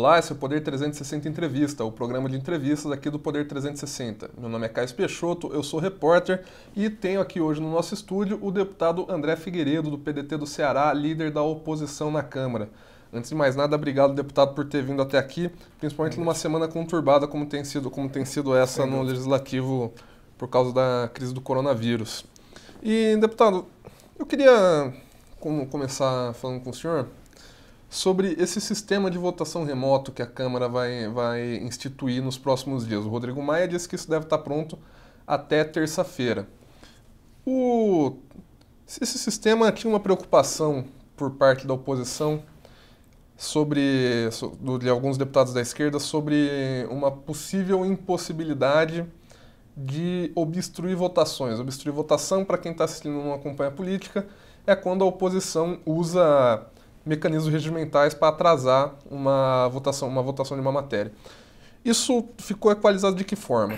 Olá, esse é o Poder 360 Entrevista, o programa de entrevistas aqui do Poder 360. Meu nome é Caio Peixoto, eu sou repórter e tenho aqui hoje no nosso estúdio o deputado André Figueiredo, do PDT do Ceará, líder da oposição na Câmara. Antes de mais nada, obrigado, deputado, por ter vindo até aqui, principalmente numa semana conturbada como tem sido essa no Legislativo por causa da crise do coronavírus. E, deputado, eu queria começar falando com o senhor sobre esse sistema de votação remoto que a Câmara vai instituir nos próximos dias. O Rodrigo Maia disse que isso deve estar pronto até terça-feira. Esse sistema tinha uma preocupação por parte da oposição de alguns deputados da esquerda sobre uma possível impossibilidade de obstruir votações. Obstruir votação, para quem está assistindo e não acompanha a política, é quando a oposição usa mecanismos regimentais para atrasar uma votação de uma matéria. Isso ficou equalizado de que forma?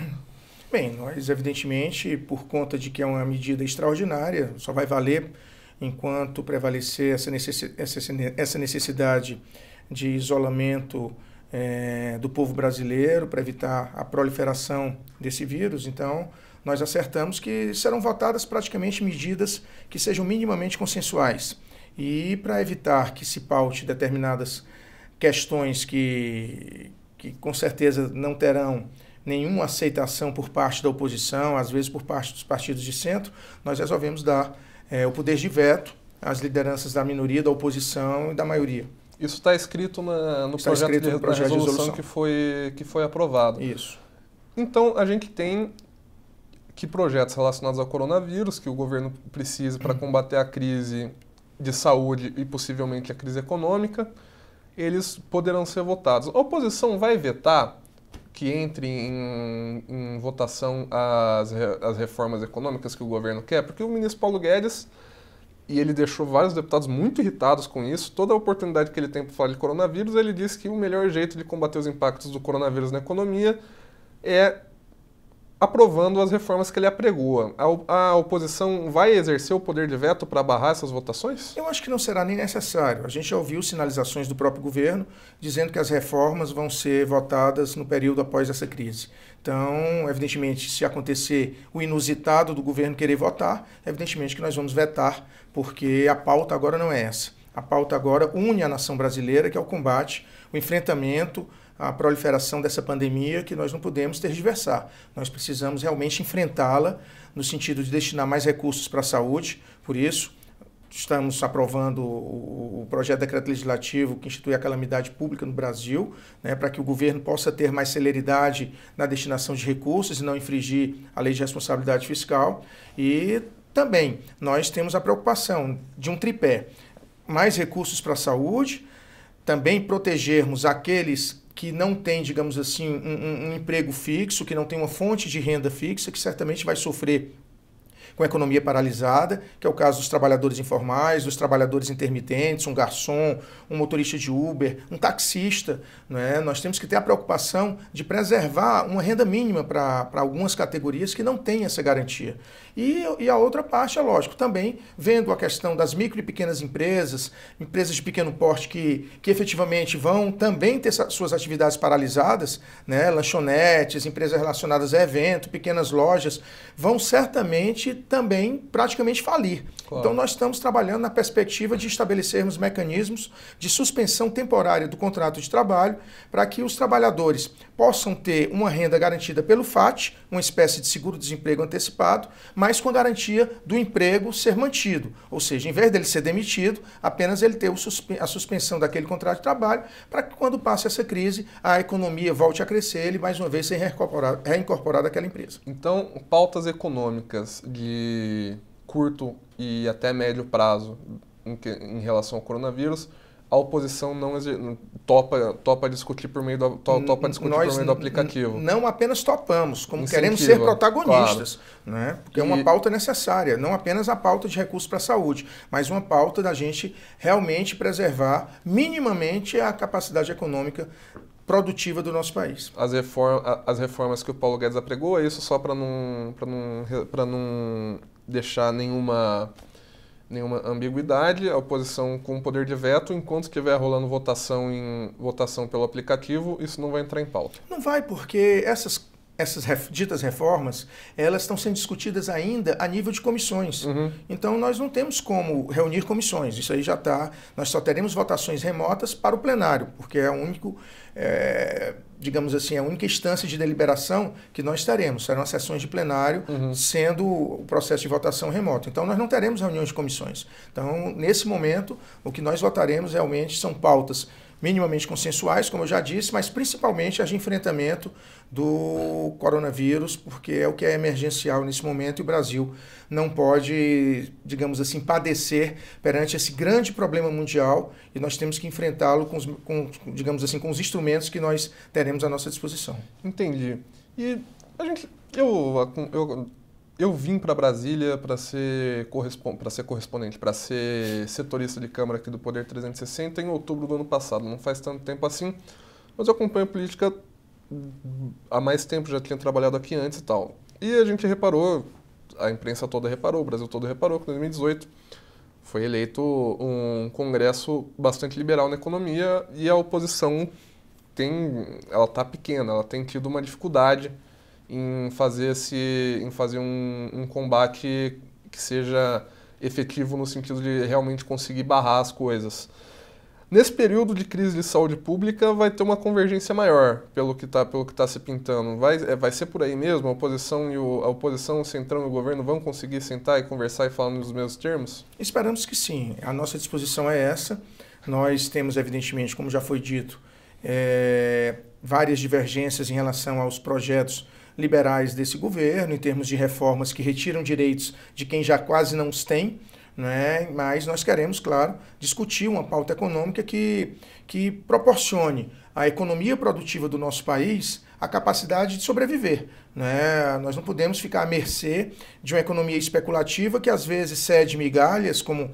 Bem, nós, evidentemente, por conta de que é uma medida extraordinária, só vai valer enquanto prevalecer essa necessidade de isolamento do povo brasileiro para evitar a proliferação desse vírus. Então, nós acertamos que serão votadas praticamente medidas que sejam minimamente consensuais. E para evitar que se paute determinadas questões que com certeza não terão nenhuma aceitação por parte da oposição, às vezes por parte dos partidos de centro, nós resolvemos dar o poder de veto às lideranças da minoria, da oposição e da maioria. Isso está escrito no projeto de resolução que foi aprovado. Isso. Então, a gente tem que projetos relacionados ao coronavírus, que o governo precisa para combater a crise de saúde e possivelmente a crise econômica, eles poderão ser votados. A oposição vai vetar que entre em votação as reformas econômicas que o governo quer? Porque o ministro Paulo Guedes, e ele deixou vários deputados muito irritados com isso, toda a oportunidade que ele tem para falar de coronavírus, ele disse que o melhor jeito de combater os impactos do coronavírus na economia é aprovando as reformas que ele apregoa. A oposição vai exercer o poder de veto para barrar essas votações? Eu acho que não será nem necessário. A gente já ouviu sinalizações do próprio governo dizendo que as reformas vão ser votadas no período após essa crise. Então, evidentemente, se acontecer o inusitado do governo querer votar, evidentemente que nós vamos vetar, porque a pauta agora não é essa. A pauta agora une a nação brasileira, que é o combate, o enfrentamento, a proliferação dessa pandemia que nós não podemos tergiversar. Nós precisamos realmente enfrentá-la no sentido de destinar mais recursos para a saúde. Por isso, estamos aprovando o projeto de decreto legislativo que institui a calamidade pública no Brasil, para que o governo possa ter mais celeridade na destinação de recursos e não infringir a lei de responsabilidade fiscal. E também nós temos a preocupação de um tripé: mais recursos para a saúde, também protegermos aqueles que não tem, digamos assim, um emprego fixo, que não tem uma fonte de renda fixa, que certamente vai sofrer com a economia paralisada, que é o caso dos trabalhadores informais, dos trabalhadores intermitentes, um garçom, um motorista de Uber, um taxista. Nós temos que ter a preocupação de preservar uma renda mínima para algumas categorias que não têm essa garantia. E a outra parte, é lógico, também vendo a questão das micro e pequenas empresas, empresas de pequeno porte que efetivamente vão também ter suas atividades paralisadas, lanchonetes, empresas relacionadas a evento, pequenas lojas, vão certamente também praticamente falir. Claro. Então nós estamos trabalhando na perspectiva de estabelecermos mecanismos de suspensão temporária do contrato de trabalho para que os trabalhadores possam ter uma renda garantida pelo FAT, uma espécie de seguro-desemprego antecipado, mas com a garantia do emprego ser mantido. Ou seja, em vez dele ser demitido, apenas ele ter a suspensão daquele contrato de trabalho para que quando passe essa crise, a economia volte a crescer e ele mais uma vez ser reincorporado àquela empresa. Então, pautas econômicas de curto e até médio prazo em relação ao coronavírus, a oposição não topa discutir por meio do aplicativo. Não apenas topamos, como queremos ser protagonistas, claro. Porque é uma pauta necessária, não apenas a pauta de recursos para a saúde, mas uma pauta da gente realmente preservar minimamente a capacidade econômica produtiva do nosso país. As reformas que o Paulo Guedes apregou, é isso só para não deixar nenhuma nenhuma ambiguidade, a oposição com poder de veto, enquanto estiver rolando votação pelo aplicativo, isso não vai entrar em pauta. Não vai, porque essas ditas reformas, elas estão sendo discutidas ainda a nível de comissões. Então, nós não temos como reunir comissões. Isso aí já está. Nós só teremos votações remotas para o plenário, porque é o único, digamos assim, a única instância de deliberação que nós teremos. Serão as sessões de plenário, sendo o processo de votação remoto. Então, nós não teremos reuniões de comissões. Então, nesse momento, o que nós votaremos realmente são pautas minimamente consensuais, como eu já disse, mas principalmente as de enfrentamento do coronavírus, porque é o que é emergencial nesse momento e o Brasil não pode, digamos assim, padecer perante esse grande problema mundial e nós temos que enfrentá-lo digamos assim, com os instrumentos que nós teremos à nossa disposição. Entendi. E eu vim para Brasília para ser correspondente, para ser setorista de Câmara aqui do Poder 360 em outubro do ano passado. Não faz tanto tempo assim, mas eu acompanho política há mais tempo, já tinha trabalhado aqui antes e tal. E a gente reparou, a imprensa toda reparou, o Brasil todo reparou que em 2018 foi eleito um Congresso bastante liberal na economia e a oposição ela está pequena, ela tem tido uma dificuldade em fazer um combate que seja efetivo no sentido de realmente conseguir barrar as coisas. Nesse período de crise de saúde pública vai ter uma convergência maior, pelo que tá se pintando. Vai ser por aí mesmo? A oposição, o Centrão e o governo vão conseguir sentar e conversar e falar nos mesmos termos? Esperamos que sim. A nossa disposição é essa. Nós temos, evidentemente, como já foi dito, várias divergências em relação aos projetos liberais desse governo, em termos de reformas que retiram direitos de quem já quase não os tem, né? Mas nós queremos, claro, discutir uma pauta econômica que proporcione à economia produtiva do nosso país a capacidade de sobreviver, né? Nós não podemos ficar à mercê de uma economia especulativa que às vezes cede migalhas, como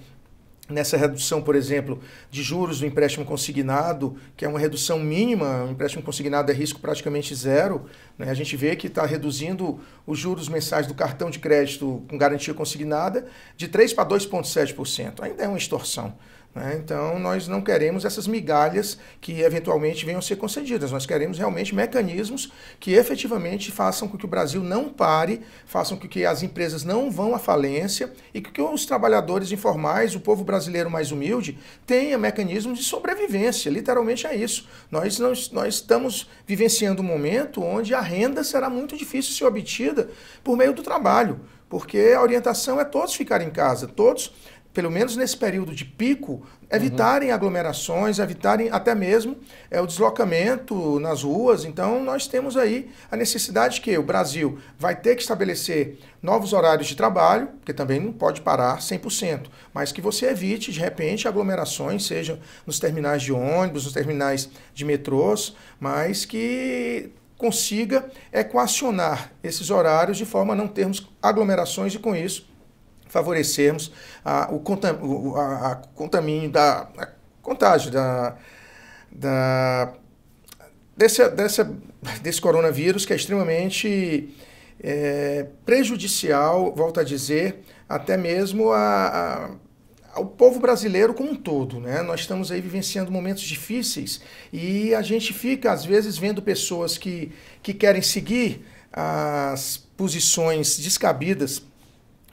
nessa redução, por exemplo, de juros do empréstimo consignado, que é uma redução mínima, o empréstimo consignado é risco praticamente zero, né? A gente vê que está reduzindo os juros mensais do cartão de crédito com garantia consignada de 3% para 2,7%. Ainda é uma extorsão, né? Então, nós não queremos essas migalhas que eventualmente venham a ser concedidas. Nós queremos realmente mecanismos que efetivamente façam com que o Brasil não pare, façam com que as empresas não vão à falência e que os trabalhadores informais, o povo brasileiro mais humilde, tenha mecanismos de sobrevivência. Literalmente é isso. Nós estamos vivenciando um momento onde a renda será muito difícil de ser obtida por meio do trabalho, porque a orientação é todos ficarem em casa, todos, pelo menos nesse período de pico, evitarem aglomerações, evitarem até mesmo o deslocamento nas ruas. Então, nós temos aí a necessidade que o Brasil vai ter que estabelecer novos horários de trabalho, porque também não pode parar 100%, mas que você evite, de repente, aglomerações, seja nos terminais de ônibus, nos terminais de metrôs, mas que consiga equacionar esses horários de forma a não termos aglomerações e, com isso, favorecermos o contágio desse coronavírus, que é extremamente prejudicial, volto a dizer, até mesmo ao povo brasileiro como um todo, né? Nós estamos aí vivenciando momentos difíceis e a gente fica, às vezes, vendo pessoas que querem seguir as posições descabidas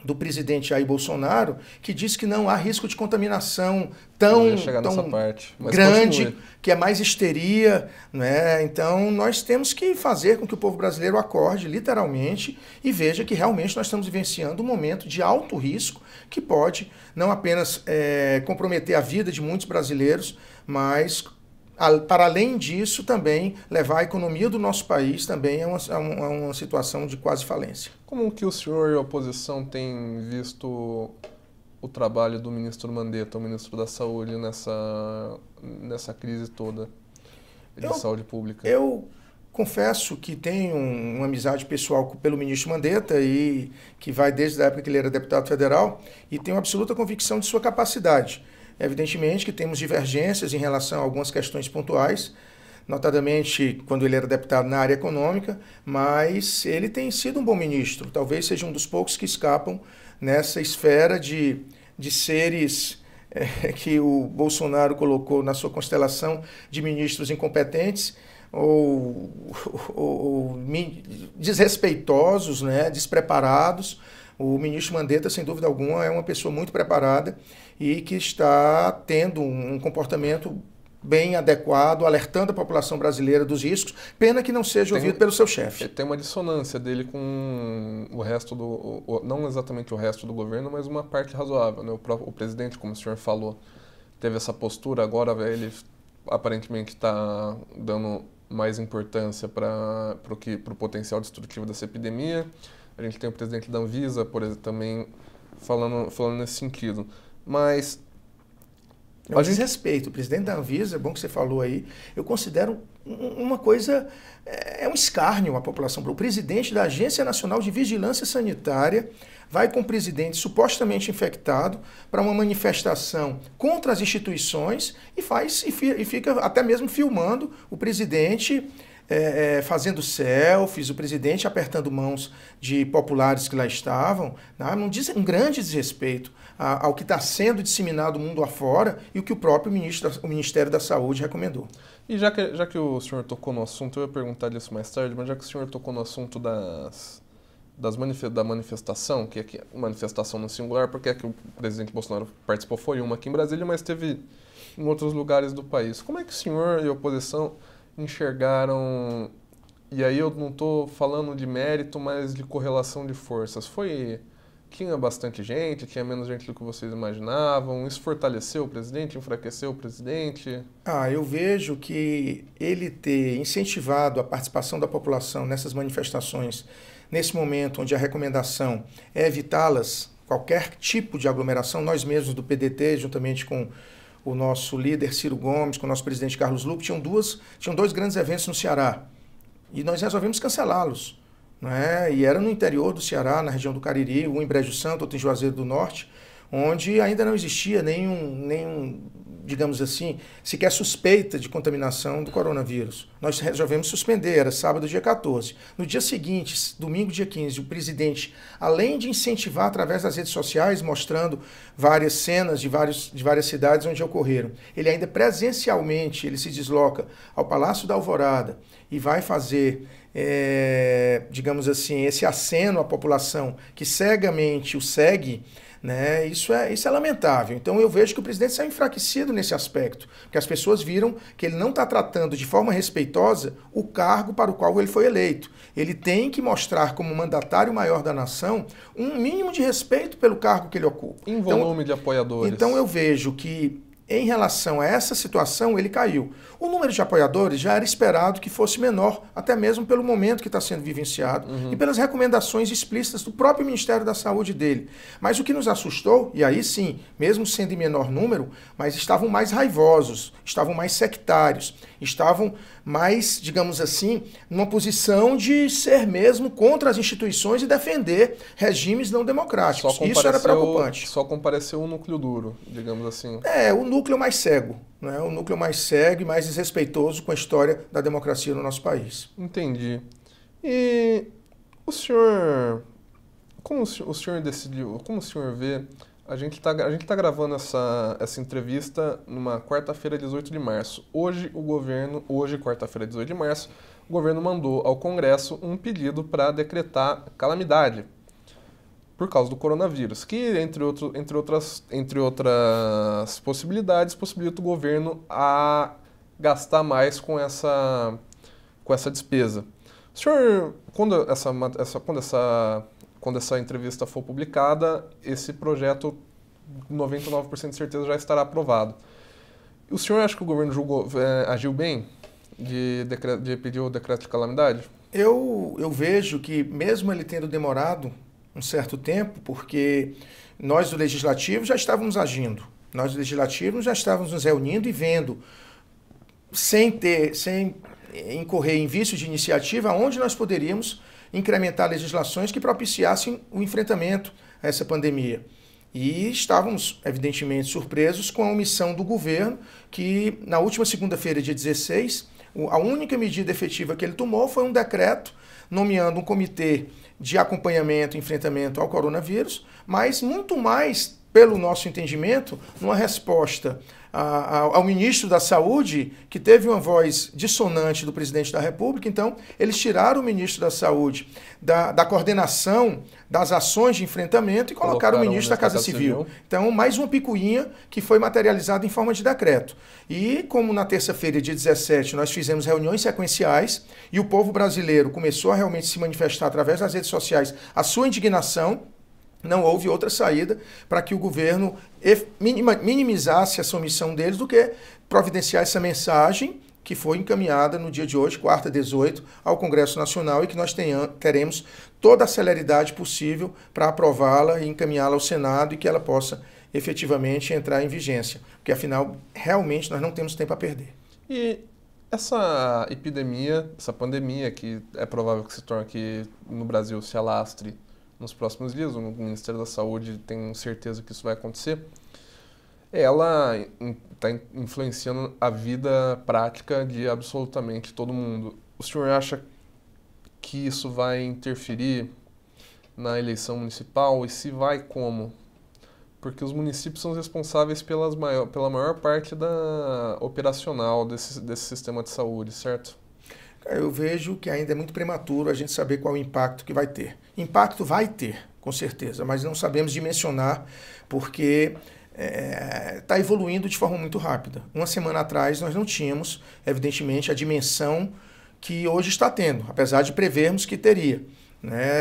do presidente Jair Bolsonaro, que diz que não há risco de contaminação tão grande, continue. Que é mais histeria, né? Então, nós temos que fazer com que o povo brasileiro acorde, literalmente, e veja que realmente nós estamos vivenciando um momento de alto risco, que pode não apenas comprometer a vida de muitos brasileiros, mas, para além disso, também levar a economia do nosso país também a uma situação de quase falência. Como que o senhor e a oposição têm visto o trabalho do ministro Mandetta, o ministro da Saúde, nessa crise toda de saúde pública? Eu confesso que tenho uma amizade pessoal pelo ministro Mandetta, e que vai desde a época que ele era deputado federal, e tenho absoluta convicção de sua capacidade. Evidentemente que temos divergências em relação a algumas questões pontuais, notadamente quando ele era deputado na área econômica, mas ele tem sido um bom ministro. Talvez seja um dos poucos que escapam nessa esfera de de seres que o Bolsonaro colocou na sua constelação de ministros incompetentes ou desrespeitosos, né, despreparados. O ministro Mandetta, sem dúvida alguma, é uma pessoa muito preparada e que está tendo um comportamento bem adequado, alertando a população brasileira dos riscos. Pena que não seja ouvido pelo seu chefe. Tem uma dissonância dele com o resto não exatamente o resto do governo, mas uma parte razoável, né? O presidente, como o senhor falou, teve essa postura, agora ele aparentemente está dando mais importância para o potencial destrutivo dessa epidemia. A gente tem o presidente da Anvisa, por exemplo, também falando nesse sentido. Mas É um desrespeito. O presidente da Anvisa, é bom que você falou aí, eu considero uma coisa, um escárnio à população. O presidente da Agência Nacional de Vigilância Sanitária vai com o presidente supostamente infectado para uma manifestação contra as instituições e fica até mesmo filmando o presidente fazendo selfies, o presidente apertando mãos de populares que lá estavam. Um grande desrespeito ao que está sendo disseminado mundo afora e o que o próprio Ministério da Saúde recomendou. E já que o senhor tocou no assunto, eu ia perguntar disso mais tarde, mas já que o senhor tocou no assunto da manifestação, que é manifestação no singular, porque é que o presidente Bolsonaro participou, foi uma aqui em Brasília, mas teve em outros lugares do país. Como é que o senhor e a oposição enxergaram, e aí eu não estou falando de mérito, mas de correlação de forças? Tinha bastante gente, tinha menos gente do que vocês imaginavam? Isso fortaleceu o presidente, enfraqueceu o presidente? Eu vejo que ele ter incentivado a participação da população nessas manifestações, nesse momento onde a recomendação é evitá-las, qualquer tipo de aglomeração, nós mesmos do PDT, juntamente com o nosso líder Ciro Gomes, com o nosso presidente Carlos Lupe, tinham dois grandes eventos no Ceará. E nós resolvemos cancelá-los. E era no interior do Ceará, na região do Cariri, um em Brejo Santo, outro em Juazeiro do Norte, onde ainda não existia nenhum, digamos assim, sequer suspeita de contaminação do coronavírus. Nós resolvemos suspender, era sábado, dia 14. No dia seguinte, domingo, dia 15, o presidente, além de incentivar através das redes sociais, mostrando várias cenas de várias cidades onde ocorreram, ele ainda presencialmente ele se desloca ao Palácio da Alvorada e vai fazer, digamos assim, esse aceno à população que cegamente o segue. Isso é lamentável. Então eu vejo que o presidente saiu enfraquecido nesse aspecto, porque as pessoas viram que ele não está tratando de forma respeitosa o cargo para o qual ele foi eleito. Ele tem que mostrar, como mandatário maior da nação, um mínimo de respeito pelo cargo que ele ocupa. Em volume de apoiadores. Então eu vejo que, em relação a essa situação, ele caiu. O número de apoiadores já era esperado que fosse menor, até mesmo pelo momento que está sendo vivenciado e pelas recomendações explícitas do próprio Ministério da Saúde dele. Mas o que nos assustou, e aí sim, mesmo sendo em menor número, mas estavam mais raivosos, estavam mais sectários, estavam mais, digamos assim, numa posição de ser mesmo contra as instituições e defender regimes não democráticos. Isso era preocupante. Só compareceu um núcleo duro, digamos assim. O núcleo mais cego. O núcleo mais cego e mais desrespeitoso com a história da democracia no nosso país. Entendi. E o senhor, como o senhor decidiu, como o senhor vê, a gente tá gravando essa entrevista numa quarta-feira, 18 de março. Hoje, quarta-feira, 18 de março, o governo mandou ao Congresso um pedido para decretar calamidade por causa do coronavírus, que, entre outras possibilidades, possibilita o governo a gastar mais com essa despesa. O senhor, quando essa entrevista for publicada, esse projeto, 99% de certeza, já estará aprovado. O senhor acha que o governo agiu bem de pedir o decreto de calamidade? Eu vejo que, mesmo ele tendo demorado um certo tempo, porque nós do Legislativo já estávamos agindo, nós do Legislativo já estávamos nos reunindo e vendo, sem incorrer em vício de iniciativa, onde nós poderíamos incrementar legislações que propiciassem o enfrentamento a essa pandemia. E estávamos, evidentemente, surpresos com a omissão do governo, que na última segunda-feira, dia 16, a única medida efetiva que ele tomou foi um decreto nomeando um comitê de acompanhamento e enfrentamento ao coronavírus, mas muito mais pelo nosso entendimento, numa resposta ao ministro da Saúde, que teve uma voz dissonante do presidente da República. Então, eles tiraram o ministro da Saúde da coordenação das ações de enfrentamento e colocaram o ministro da Casa Civil. Então, mais uma picuinha que foi materializada em forma de decreto. E como na terça-feira, dia 17, nós fizemos reuniões sequenciais e o povo brasileiro começou a realmente se manifestar através das redes sociais a sua indignação, não houve outra saída para que o governo minimizasse essa omissão deles do que providenciar essa mensagem que foi encaminhada no dia de hoje, quarta 18, ao Congresso Nacional, e que nós teremos toda a celeridade possível para aprová-la e encaminhá-la ao Senado e que ela possa efetivamente entrar em vigência, porque afinal realmente nós não temos tempo a perder. E essa epidemia, essa pandemia que é provável que se torne aqui no Brasil se alastre nos próximos dias, o Ministério da Saúde tem certeza que isso vai acontecer, ela está influenciando a vida prática de absolutamente todo mundo. O senhor acha que isso vai interferir na eleição municipal? E se vai, como? Porque os municípios são responsáveis pela maior parte da operacional desse sistema de saúde, certo? Eu vejo que ainda é muito prematuro a gente saber qual o impacto que vai ter. Impacto vai ter, com certeza, mas não sabemos dimensionar porque está evoluindo de forma muito rápida. Uma semana atrás nós não tínhamos, evidentemente, a dimensão que hoje está tendo, apesar de prevermos que teria.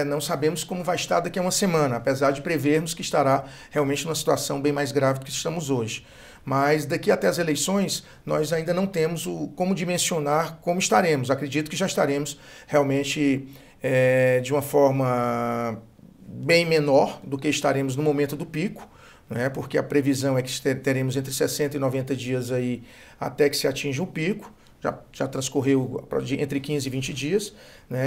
Não sabemos como vai estar daqui a uma semana, apesar de prevermos que estará realmente numa situação bem mais grave do que estamos hoje. Mas daqui até as eleições, nós ainda não temos como dimensionar como estaremos. Acredito que já estaremos realmente de uma forma bem menor do que estaremos no momento do pico, porque a previsão é que teremos entre 60 e 90 dias aí até que se atinja o pico. Já transcorreu entre 15 e 20 dias,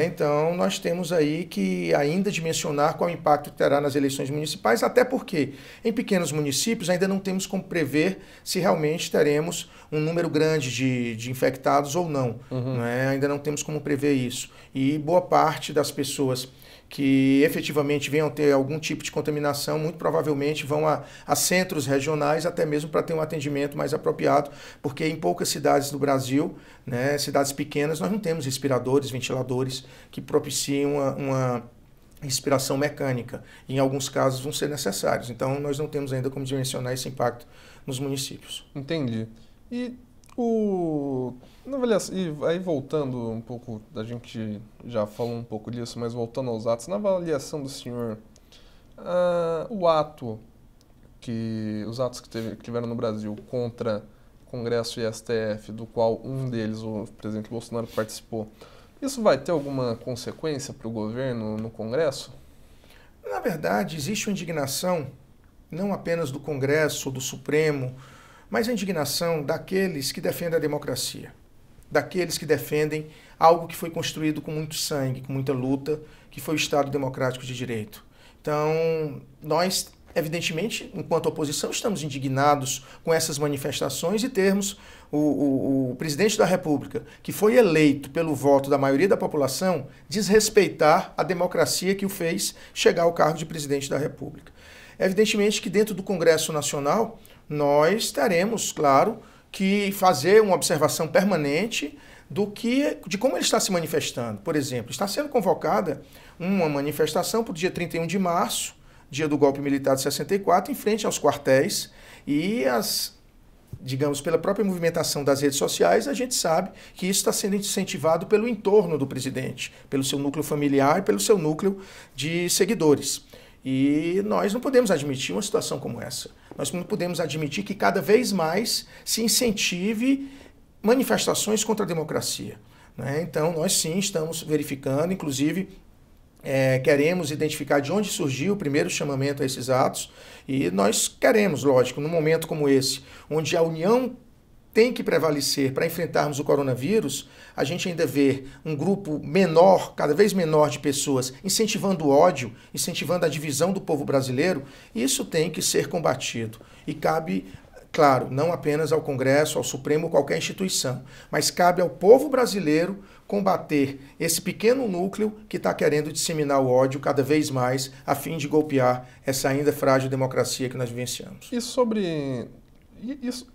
Então nós temos aí que ainda dimensionar qual o impacto que terá nas eleições municipais, até porque em pequenos municípios ainda não temos como prever se realmente teremos um número grande de infectados ou não, Ainda não temos como prever isso. E boa parte das pessoas que efetivamente venham ter algum tipo de contaminação, muito provavelmente vão a centros regionais, até mesmo para ter um atendimento mais apropriado, porque em poucas cidades do Brasil, cidades pequenas, nós não temos respiradores, ventiladores que propiciem uma respiração mecânica. Em alguns casos vão ser necessários. Então, nós não temos ainda como dimensionar esse impacto nos municípios. Entendi. E aí voltando um pouco, a gente já falou um pouco disso, mas voltando aos atos, na avaliação do senhor, os atos que tiveram no Brasil contra Congresso e STF, do qual um deles, o presidente Bolsonaro, participou, isso vai ter alguma consequência para o governo no Congresso? Na verdade, existe uma indignação, não apenas do Congresso ou do Supremo, mas a indignação daqueles que defendem a democracia, daqueles que defendem algo que foi construído com muito sangue, com muita luta, que foi o Estado Democrático de Direito. Então, nós, evidentemente, enquanto oposição, estamos indignados com essas manifestações e termos o presidente da República, que foi eleito pelo voto da maioria da população, desrespeitar a democracia que o fez chegar ao cargo de presidente da República. Evidentemente que dentro do Congresso Nacional, nós teremos, claro, que fazer uma observação permanente de como ele está se manifestando. Por exemplo, está sendo convocada uma manifestação para o dia 31 de março, dia do golpe militar de 64, em frente aos quartéis, e digamos, pela própria movimentação das redes sociais, a gente sabe que isso está sendo incentivado pelo entorno do presidente, pelo seu núcleo familiar e pelo seu núcleo de seguidores. E nós não podemos admitir uma situação como essa. Nós não podemos admitir que cada vez mais se incentive manifestações contra a democracia. Então, nós sim estamos verificando, inclusive, queremos identificar de onde surgiu o primeiro chamamento a esses atos, e nós queremos, lógico, num momento como esse, onde a união tem que prevalecer para enfrentarmos o coronavírus, a gente ainda vê um grupo menor, cada vez menor de pessoas incentivando o ódio, incentivando a divisão do povo brasileiro. Isso tem que ser combatido e cabe Claro, não apenas ao Congresso, ao Supremo, qualquer instituição, mas cabe ao povo brasileiro combater esse pequeno núcleo que está querendo disseminar o ódio cada vez mais a fim de golpear essa ainda frágil democracia que nós vivenciamos. E sobre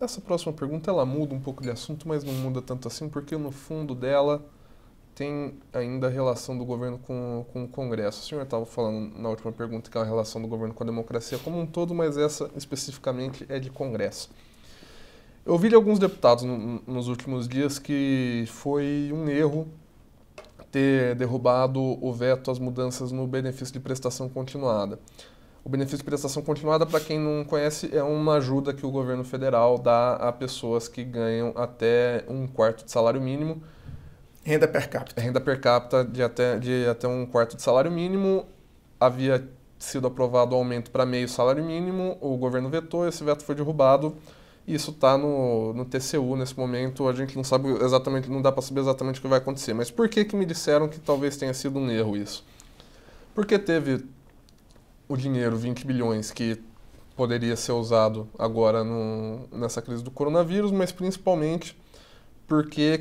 essa próxima pergunta, ela muda um pouco de assunto, mas não muda tanto assim, porque no fundo dela tem ainda a relação do governo com o Congresso. O senhor estava falando na última pergunta que é a relação do governo com a democracia como um todo, mas essa especificamente é de Congresso. Eu ouvi de alguns deputados nos últimos dias que foi um erro ter derrubado o veto às mudanças no benefício de prestação continuada. O benefício de prestação continuada, para quem não conhece, é uma ajuda que o governo federal dá a pessoas que ganham até 1/4 de salário mínimo. Renda per capita. Renda per capita de até 1/4 de salário mínimo. Havia sido aprovado o aumento para meio salário mínimo, o governo vetou, esse veto foi derrubado. Isso está no TCU nesse momento, a gente não sabe exatamente, não dá para saber exatamente o que vai acontecer. Mas por que me disseram que talvez tenha sido um erro isso? Porque teve o dinheiro, 20 bilhões, que poderia ser usado agora nessa crise do coronavírus, mas principalmente porque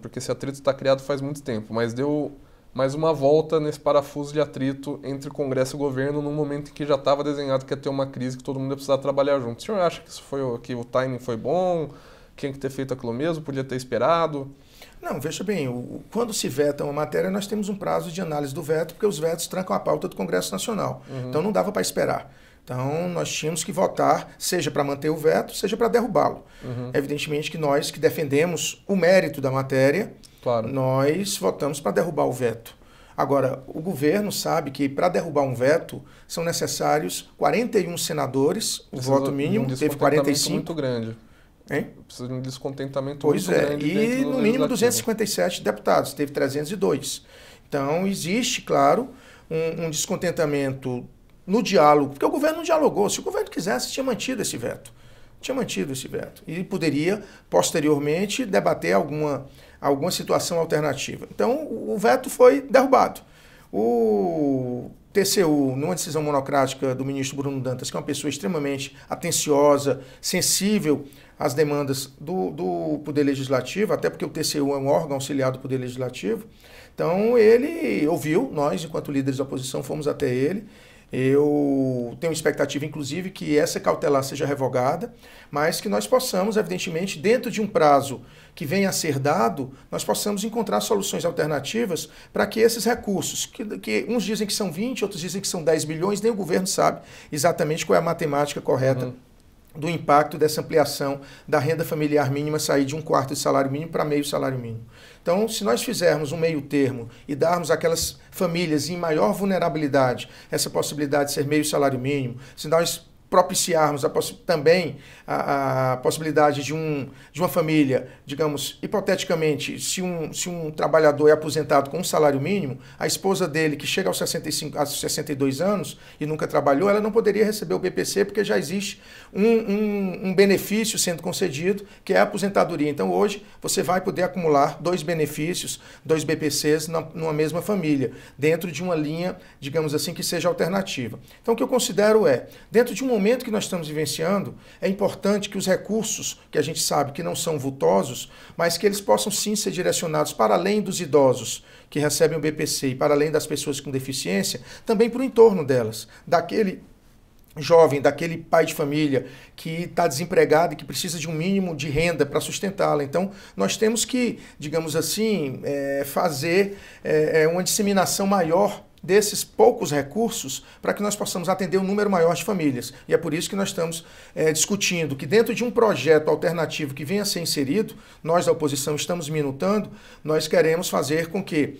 porque esse atrito está criado faz muito tempo, mas deu mais uma volta nesse parafuso de atrito entre Congresso e governo num momento em que já estava desenhado que ia ter uma crise que todo mundo ia precisar trabalhar junto. O senhor acha que o timing foi bom? Tinha que ter feito aquilo mesmo? Podia ter esperado? Não, veja bem, quando se veta uma matéria, nós temos um prazo de análise do veto, porque os vetos trancam a pauta do Congresso Nacional. Então não dava para esperar. Então nós tínhamos que votar, seja para manter o veto, seja para derrubá-lo. Evidentemente que nós que defendemos o mérito da matéria, claro, nós votamos para derrubar o veto. Agora, o governo sabe que para derrubar um veto são necessários 41 senadores, o voto mínimo, teve 45. Muito grande. Hein? Precisa de um descontentamento muito grande. Pois é, e no mínimo 257 deputados, teve 302. Então existe, claro, um descontentamento no diálogo, porque o governo não dialogou. Se o governo quisesse, tinha mantido esse veto. E poderia, posteriormente, debater alguma situação alternativa. Então, o veto foi derrubado. O TCU, numa decisão monocrática do ministro Bruno Dantas, que é uma pessoa extremamente atenciosa, sensível às demandas do Poder Legislativo, até porque o TCU é um órgão auxiliar do Poder Legislativo, então ele ouviu, nós, enquanto líderes da oposição, fomos até ele. Eu tenho expectativa, inclusive, que essa cautelar seja revogada, mas que nós possamos, evidentemente, dentro de um prazo que venha a ser dado, nós possamos encontrar soluções alternativas para que esses recursos, que uns dizem que são 20, outros dizem que são 10 bilhões, nem o governo sabe exatamente qual é a matemática correta do impacto dessa ampliação da renda familiar mínima sair de 1/4 de salário mínimo para meio salário mínimo. Então, se nós fizermos um meio termo e darmos àquelas famílias em maior vulnerabilidade essa possibilidade de ser meio salário mínimo, se nós propiciarmos também a possibilidade de uma família, digamos, hipoteticamente, se um trabalhador é aposentado com um salário mínimo, a esposa dele, que chega aos 62 anos e nunca trabalhou, ela não poderia receber o BPC porque já existe um benefício sendo concedido, que é a aposentadoria. Então, hoje, você vai poder acumular 2 benefícios, 2 BPCs numa mesma família, dentro de uma linha, digamos assim, que seja alternativa. Então, o que eu considero dentro de um momento que nós estamos vivenciando, é importante que os recursos, que a gente sabe que não são vultosos, mas que eles possam sim ser direcionados para além dos idosos que recebem o BPC e para além das pessoas com deficiência, também para o entorno delas, daquele jovem, daquele pai de família que está desempregado e que precisa de um mínimo de renda para sustentá-la. Então, nós temos que, digamos assim, fazer uma disseminação maior desses poucos recursos para que nós possamos atender um número maior de famílias. E é por isso que nós estamos discutindo que dentro de um projeto alternativo que venha a ser inserido, nós da oposição estamos minutando, nós queremos fazer com que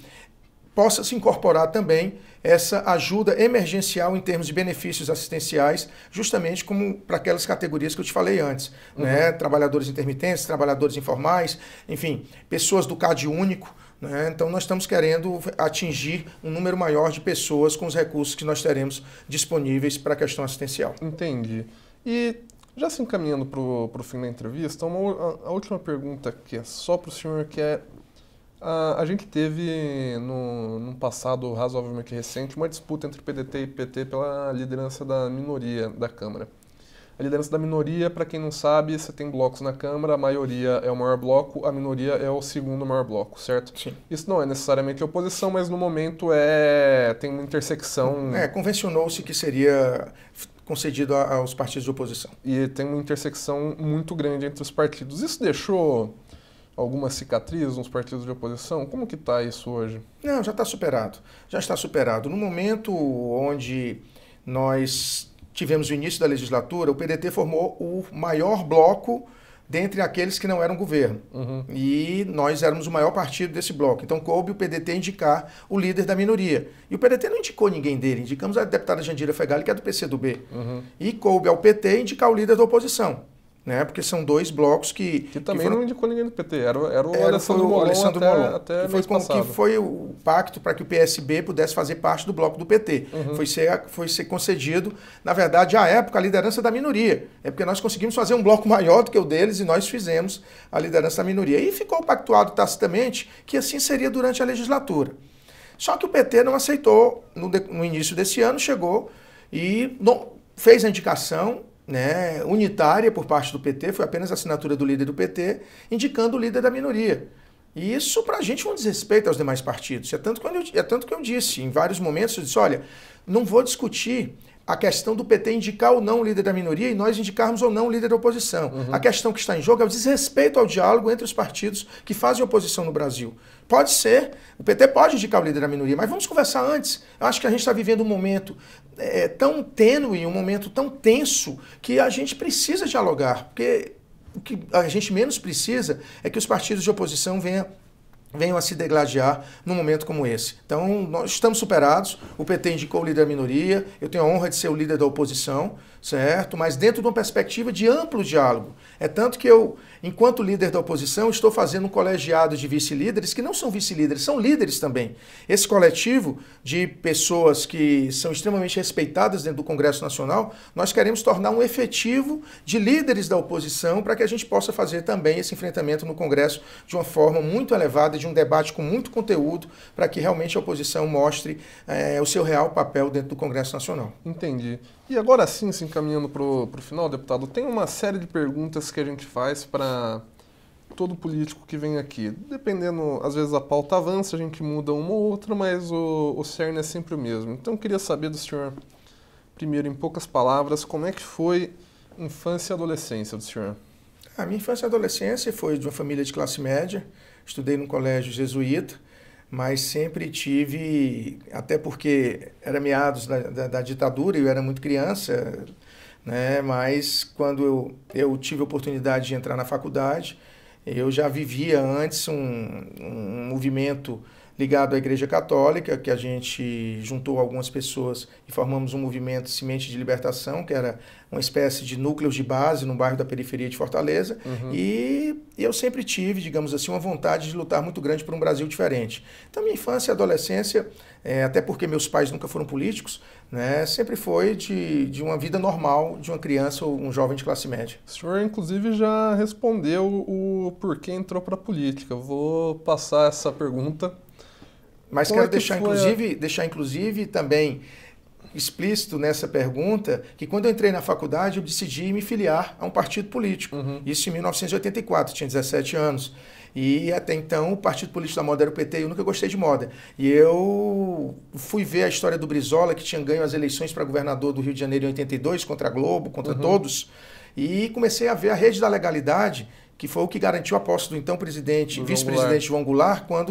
possa se incorporar também essa ajuda emergencial em termos de benefícios assistenciais, justamente como para aquelas categorias que eu te falei antes, né? Trabalhadores intermitentes, trabalhadores informais, enfim, pessoas do CAD único, né? Então nós estamos querendo atingir um número maior de pessoas com os recursos que nós teremos disponíveis para a questão assistencial. Entendi. E já se encaminhando para o fim da entrevista, a última pergunta que é só para o senhor, que é: a gente teve, num passado razoavelmente recente, uma disputa entre PDT e PT pela liderança da minoria da Câmara. A liderança da minoria, para quem não sabe, você tem blocos na Câmara, a maioria é o maior bloco, a minoria é o segundo maior bloco, certo? Sim. Isso não é necessariamente oposição, mas no momento tem uma intersecção... Convencionou-se que seria concedido aos partidos de oposição. E tem uma intersecção muito grande entre os partidos. Isso deixou alguma cicatriz nos partidos de oposição? Como que está isso hoje? Não, já está superado. Já está superado. No momento onde nós tivemos o início da legislatura, o PDT formou o maior bloco dentre aqueles que não eram governo. E nós éramos o maior partido desse bloco. Então coube o PDT indicar o líder da minoria. E o PDT não indicou ninguém dele, indicamos a deputada Jandira Fegali, que é do PCdoB. E coube ao PT indicar o líder da oposição. Né? Porque são dois blocos que também não indicou ninguém do PT, era o Alessandro Molon até mês passado. Que foi o pacto para que o PSB pudesse fazer parte do bloco do PT. Foi ser concedido, na verdade, à época, a liderança da minoria. É porque nós conseguimos fazer um bloco maior do que o deles e nós fizemos a liderança da minoria. E ficou pactuado tacitamente que assim seria durante a legislatura. Só que o PT não aceitou, no início desse ano, chegou e fez a indicação, né, unitária por parte do PT, foi apenas a assinatura do líder do PT, indicando o líder da minoria. E isso, para a gente, foi um desrespeito aos demais partidos. É tanto que eu disse, em vários momentos, eu disse, olha, não vou discutir a questão do PT indicar ou não o líder da minoria e nós indicarmos ou não o líder da oposição. A questão que está em jogo é o desrespeito ao diálogo entre os partidos que fazem oposição no Brasil. Pode ser, o PT pode indicar o líder da minoria, mas vamos conversar antes. Eu acho que a gente está vivendo um momento tão tênue, um momento tão tenso, que a gente precisa dialogar. Porque o que a gente menos precisa é que os partidos de oposição venham a se degladiar num momento como esse. Então, nós estamos superados, o PT indicou o líder da minoria, eu tenho a honra de ser o líder da oposição, certo? Mas dentro de uma perspectiva de amplo diálogo. É tanto que eu, enquanto líder da oposição, estou fazendo um colegiado de vice-líderes que não são vice-líderes, são líderes também. Esse coletivo de pessoas que são extremamente respeitadas dentro do Congresso Nacional, nós queremos tornar um efetivo de líderes da oposição para que a gente possa fazer também esse enfrentamento no Congresso de uma forma muito elevada, de um debate com muito conteúdo, para que realmente a oposição mostre o seu real papel dentro do Congresso Nacional. Entendi. E agora sim, se encaminhando para o final, deputado, tem uma série de perguntas que a gente faz para todo político que vem aqui. Dependendo, às vezes a pauta avança, a gente muda uma ou outra, mas o cerne é sempre o mesmo. Então eu queria saber do senhor, primeiro, em poucas palavras, como é que foi infância e adolescência do senhor? A minha infância e adolescência foi de uma família de classe média, estudei num colégio jesuíta, mas sempre tive, até porque era meados da ditadura, eu era muito criança, né? Mas quando eu tive a oportunidade de entrar na faculdade, eu já vivia antes um movimento ligado à Igreja Católica, que a gente juntou algumas pessoas e formamos um movimento Semente de Libertação, que era uma espécie de núcleos de base no bairro da periferia de Fortaleza. E eu sempre tive, digamos assim, uma vontade de lutar muito grande por um Brasil diferente. Então, minha infância e adolescência, até porque meus pais nunca foram políticos, né, sempre foi de uma vida normal de uma criança ou um jovem de classe média. O senhor, inclusive, já respondeu o porquê entrou para a política. Eu vou passar essa pergunta. Mas quero deixar inclusive também explícito nessa pergunta que quando eu entrei na faculdade eu decidi me filiar a um partido político. Isso em 1984, tinha 17 anos. E até então o partido político da moda era o PT e eu nunca gostei de moda. E eu fui ver a história do Brizola, que tinha ganho as eleições para governador do Rio de Janeiro em 82, contra a Globo, contra todos. E comecei a ver a rede da legalidade, que foi o que garantiu a posse do então vice-presidente João Goulart, quando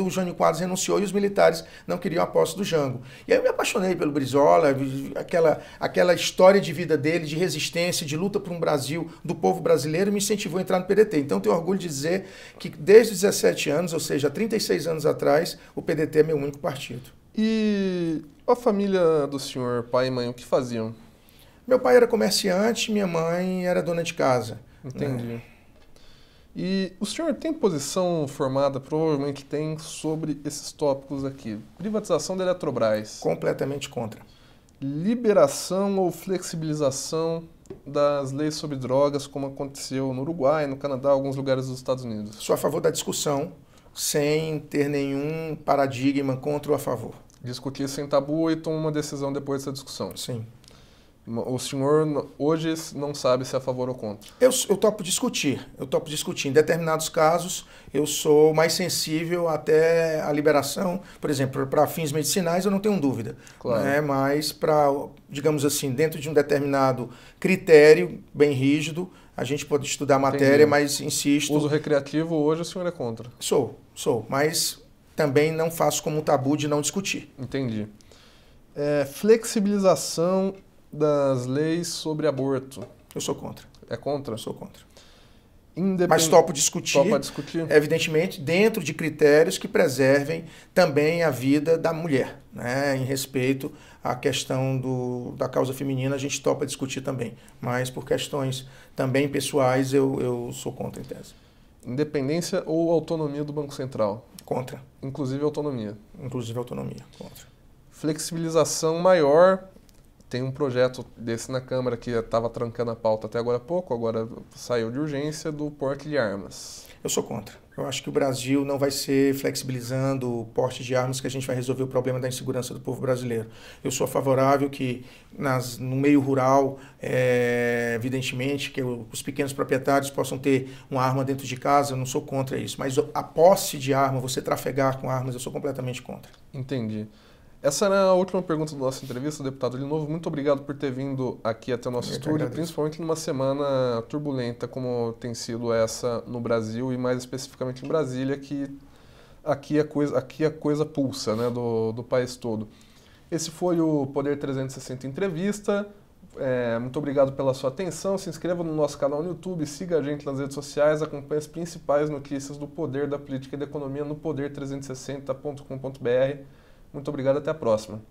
o Jânio Quadros renunciou e os militares não queriam a posse do Jango. E aí eu me apaixonei pelo Brizola, aquela história de vida dele, de resistência, de luta por um Brasil, do povo brasileiro, me incentivou a entrar no PDT. Então tenho orgulho de dizer que desde os 17 anos, ou seja, 36 anos atrás, o PDT é meu único partido. E a família do senhor, pai e mãe, o que faziam? Meu pai era comerciante, minha mãe era dona de casa. Entendi. Né? E o senhor tem posição formada, provavelmente tem, sobre esses tópicos aqui. Privatização da Eletrobras. Completamente contra. Liberação ou flexibilização das leis sobre drogas, como aconteceu no Uruguai, no Canadá, alguns lugares dos Estados Unidos. Sou a favor da discussão, sem ter nenhum paradigma contra ou a favor. Discutir sem tabu e tomar uma decisão depois dessa discussão. Sim. O senhor hoje não sabe se é a favor ou contra? Eu topo discutir. Em determinados casos, eu sou mais sensível até a liberação. Por exemplo, para fins medicinais, eu não tenho dúvida. Claro. Né? Mas para, digamos assim, dentro de um determinado critério bem rígido, a gente pode estudar a matéria, mas insisto... Uso recreativo, hoje o senhor é contra? Sou. Mas também não faço como um tabu de não discutir. Entendi. Flexibilização das leis sobre aborto. Eu sou contra. É contra? Eu sou contra. Mas topa discutir, evidentemente, dentro de critérios que preservem também a vida da mulher, né? Em respeito à questão da causa feminina, a gente topa discutir também. Mas por questões também pessoais, eu sou contra, em tese. Independência ou autonomia do Banco Central? Contra. Inclusive autonomia? Inclusive autonomia, contra. Flexibilização maior. Tem um projeto desse na Câmara que estava trancando a pauta até agora há pouco, agora saiu de urgência, do porte de armas. Eu sou contra. Eu acho que o Brasil não vai ser flexibilizando o porte de armas que a gente vai resolver o problema da insegurança do povo brasileiro. Eu sou favorável que no meio rural, evidentemente, que os pequenos proprietários possam ter uma arma dentro de casa, eu não sou contra isso. Mas a posse de arma, você trafegar com armas, eu sou completamente contra. Entendi. Essa era a última pergunta da nossa entrevista, deputado Linovo. Muito obrigado por ter vindo aqui até o nosso estúdio, principalmente numa semana turbulenta como tem sido essa no Brasil e mais especificamente em Brasília, que aqui a coisa pulsa, né, do país todo. Esse foi o Poder 360 Entrevista. Muito obrigado pela sua atenção. Se inscreva no nosso canal no YouTube, siga a gente nas redes sociais, acompanhe as principais notícias do poder, da política e da economia no poder360.com.br. Muito obrigado, até a próxima.